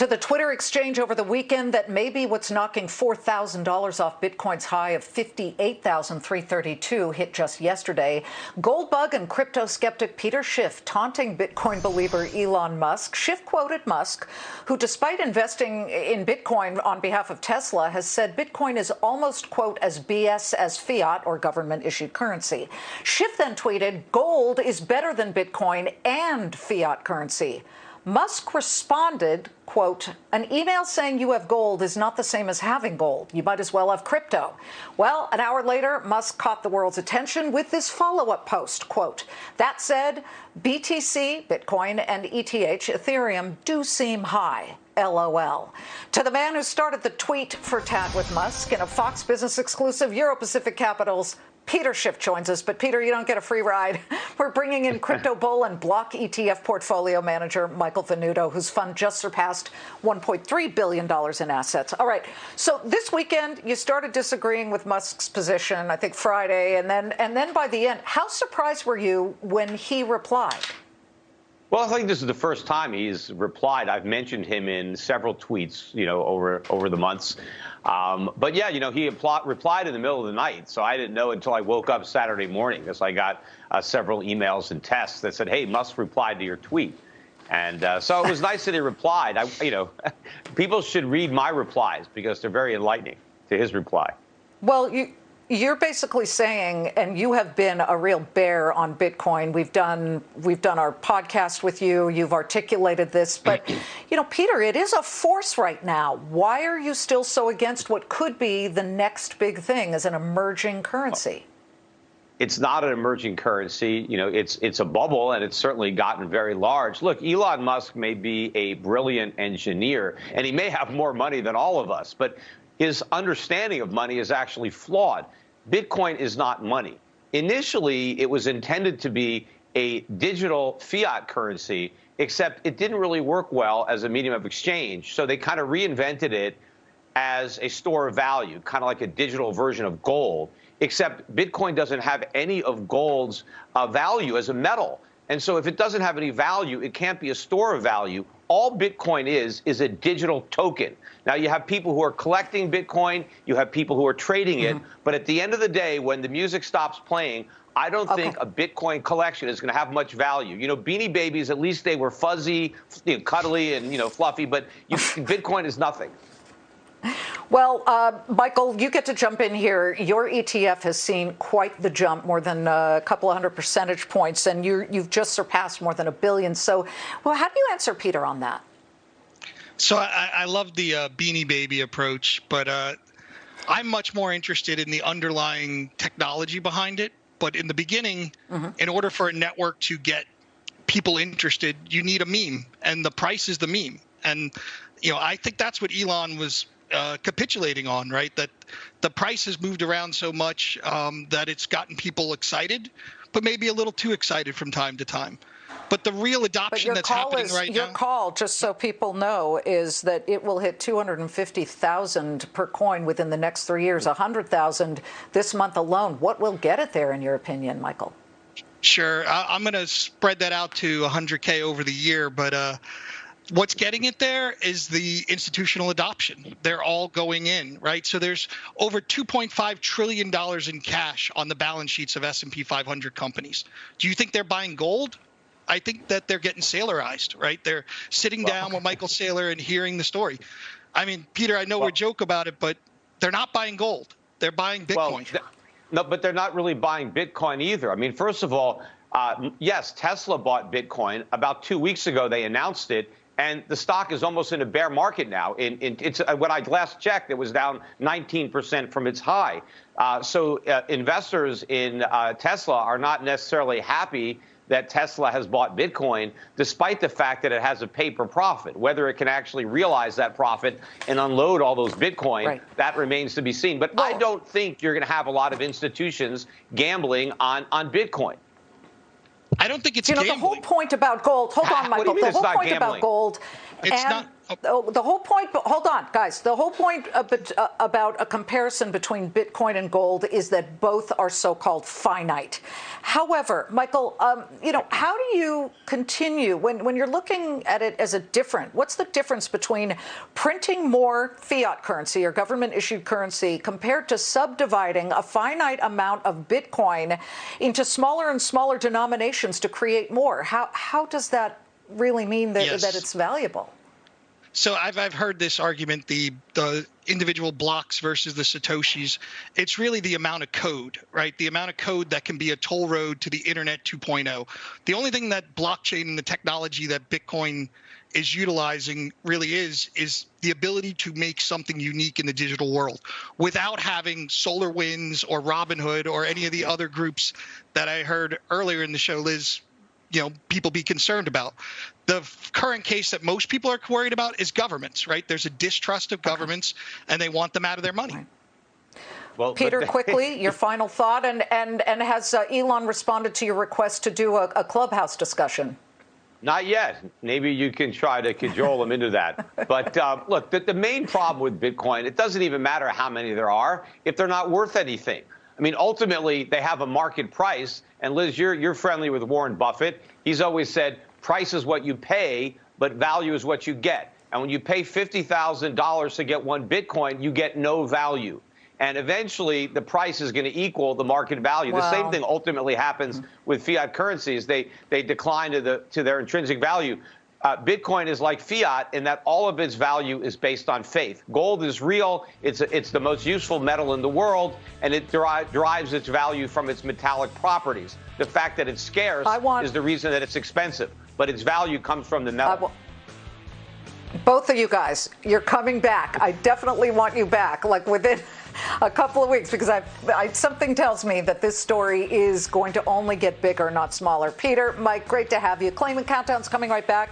to the Twitter exchange over the weekend that may be what's knocking $4,000 off Bitcoin's high of $58,332 hit just yesterday. Gold bug and crypto skeptic Peter Schiff taunting Bitcoin believer Elon Musk. Schiff quoted Musk, who, despite investing in Bitcoin on behalf of Tesla, has said Bitcoin is almost, quote, as BS as fiat or government-issued currency. Schiff then tweeted, "Gold is better than Bitcoin and fiat currency." Musk responded, quote, "An email saying you have gold is not the same as having gold. You might as well have crypto." Well, an hour later, Musk caught the world's attention with this follow-up post, quote, "That said, BTC, Bitcoin, and ETH, Ethereum, do seem high. LOL." To the man who started the tweet for Tat with Musk in a Fox Business exclusive, Euro-Pacific Capitals, Peter Schiff joins us. But Peter, you don't get a free ride. We're bringing in crypto bull and block ETF portfolio manager Michael Venuto, whose fund just surpassed $1.3 billion in assets. All right. So this weekend, you started disagreeing with Musk's position, I think Friday, and then by the end, how surprised were you when he replied? Well, I think this is the first time he's replied. I've mentioned him in several tweets, over the months. But yeah, he replied in the middle of the night, so I didn't know until I woke up Saturday morning, because I got several emails and texts that said, "Hey, Musk replied to your tweet," and so it was nice that he replied. People should read my replies because they're very enlightening to his reply. Well, you're basically saying, and you have been a real bear on Bitcoin. We've done our podcast with you. You've articulated this, but Peter, it is a force right now. Why are you still so against what could be the next big thing as an emerging currency? It's not an emerging currency. It's a bubble, and it's certainly gotten very large. Look, Elon Musk may be a brilliant engineer, and he may have more money than all of us, but his understanding of money is actually flawed. Bitcoin is not money. Initially, it was intended to be a digital fiat currency, except it didn't really work well as a medium of exchange. So they kind of reinvented it as a store of value, kind of like a digital version of gold, except Bitcoin doesn't have any of gold's value as a metal. And so if it doesn't have any value, it can't be a store of value. All Bitcoin is a digital token. Now, you have people who are collecting Bitcoin, you have people who are trading it, but at the end of the day, when the music stops playing, I don't think a Bitcoin collection is going to have much value. Beanie Babies, at least they were fuzzy, cuddly, and fluffy, but Bitcoin is nothing. Well, Michael, you get to jump in here. Your ETF has seen quite the jump, more than a couple of hundred percentage points, and you've just surpassed more than $1 billion. So, well, how do you answer Peter on that? So I love the Beanie Baby approach, but I'm much more interested in the underlying technology behind it. But in the beginning, in order for a network to get people interested, you need a meme, and the price is the meme. And I think that's what Elon was capitulating on, right? That the price has moved around so much that it's gotten people excited, but maybe a little too excited from time to time. But the real adoption that's happening right now. Your call, just so people know, is that it will hit 250,000 per coin within the next 3 years, 100,000 this month alone. What will get it there, in your opinion, Michael? Sure. I'm going to spread that out to 100K over the year, but what's getting it there is the institutional adoption. They're all going in, right? So there's over $2.5 trillion in cash on the balance sheets of S&P 500 companies. Do you think they're buying gold? I think that they're getting Saylorized, right? They're sitting down with Michael Saylor and hearing the story. I mean, Peter, I know we joke about it, but they're not buying gold. They're buying Bitcoin. No, but they're not really buying Bitcoin either. I mean, first of all, yes, Tesla bought Bitcoin. About 2 weeks ago, they announced it. And the stock is almost in a bear market now. It's when I last checked, it was down 19% from its high. So investors in Tesla are not necessarily happy that Tesla has bought Bitcoin, despite the fact that it has a paper profit. Whether it can actually realize that profit and unload all those Bitcoin, that remains to be seen. But I don't think you're going to have a lot of institutions gambling on Bitcoin. I don't think it's gambling. The whole point about gold, hold on, Michael, the whole point about gold, The whole point, but hold on, guys. The whole point about a comparison between Bitcoin and gold is that both are so-called finite. However, Michael, how do you continue when you're looking at it as a different? What's the difference between printing more fiat currency or government-issued currency compared to subdividing a finite amount of Bitcoin into smaller and smaller denominations to create more? How does that really mean that, that it's valuable? So I've heard this argument, the individual blocks versus the Satoshis. It's really the amount of code, right? The amount of code that can be a toll road to the Internet 2.0. The only thing that blockchain and the technology that Bitcoin is utilizing really is the ability to make something unique in the digital world without having SolarWinds or Robinhood or any of the other groups that I heard earlier in the show, Liz, people be concerned about. The current case that most people are worried about is governments, right? There's a distrust of governments, and they want them out of their money. Right. Well, Peter, quickly, your final thought, and has Elon responded to your request to do a Clubhouse discussion? Not yet. Maybe you can try to cajole them into that. But look, the main problem with Bitcoin, it doesn't even matter how many there are if they're not worth anything. I mean, ultimately, they have a market price. And Liz, you're friendly with Warren Buffett. He's always said price is what you pay, but value is what you get. And when you pay $50,000 to get one Bitcoin, you get no value. And eventually, the price is going to equal the market value. Wow. The same thing ultimately happens with fiat currencies. They decline to their intrinsic value. Bitcoin is like fiat in that all of its value is based on faith. Gold is real. It's the most useful metal in the world, and it derives its value from its metallic properties. The fact that it's scarce is the reason that it's expensive, but its value comes from the metal. Both of you guys, you're coming back. I definitely want you back, like within a couple of weeks, because something tells me that this story is going to only get bigger, not smaller. Peter, Mike, great to have you. Claimant Countdown's coming right back.